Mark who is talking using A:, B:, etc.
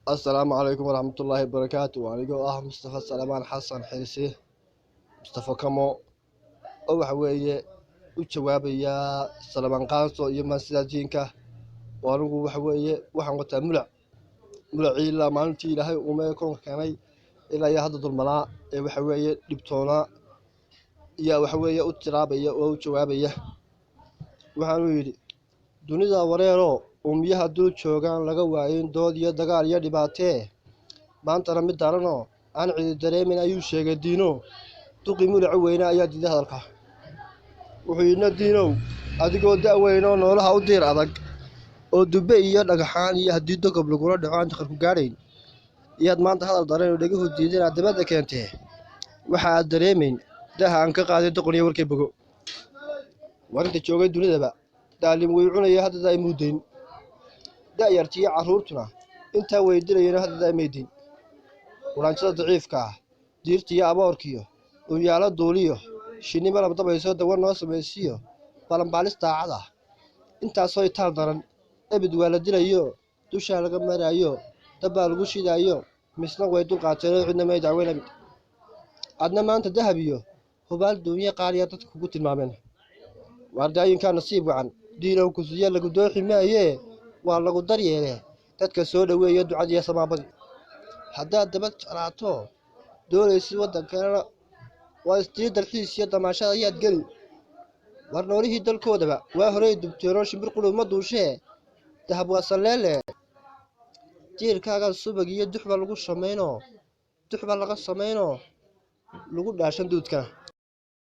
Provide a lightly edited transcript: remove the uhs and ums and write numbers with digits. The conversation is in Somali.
A: السلام عليكم ورحمة الله وبركاته. وأنا مصطفى سلمان حسن حيسي مصطفى كمو أو حوية وجوابيا سلمان قانصو يما سيدينكا وأنا وحوية وحنقطع ملع إلا ما أنتي لهي وما يكون كاني إلا يهدد الملاء وحوية لبتونا يا وحوية وترابية وجوابية وحنويلي dunida wareero ummiyaha dul joogaan laga waayin dood iyo dagaal iyo dhibaatee maantana mid daranoo aan cidi dareemin ayuu sheegay diino duqi mulac weyne ayaa diiday hadalka wuxuu yidhi diinow adigoo da'weynoo noolaha u diir adag oo dubbe iyo dhagaxaan iyo haddii dogob lagula dhaco aan dakhal ku gaadhayn iyaad maanta hadal daran oo dheguhu diideen aad dabadda keentee waxa aad dareemayn daha aan ka qaaday doqon iyo warkay bogo warinta joogay dunidaba daalim way cunaya hadda ay muudeen da'yartii carruurtuna intaa weydilayeen hadda ay meedeen walaanjada daciifka ah diirtiyo aboorkiyo uyaalo duuliyo shinni malab dabayso dawa noo samaysiyo balanbaalis daacad ah intaasoo itaal daran ebid waa la dilayo dushaa laga marayo dabbaa lagu shidayo misna way dul qaateen cidna may dacweynabid adna maanta dahab iyo hubaal duunyo qaaliya dadka kugu tilmaameen waardayinkaa nasiib wacan diinow kusiya lagu dooxi maayee waa lagu daryeele dadka soo dhaweeya ducadiiyo samaabadii haddaad dabad jaraato doonaysid waddankeena waa istii dalxiis iyo damaashada ayaad geli war noolihii dalkoodaba waa horey dubteenoo shimbir qulub ma duushee dahab waa salleele jiirkaaga subag iyo duxba laga samaynoo lagu dhaashan duudkana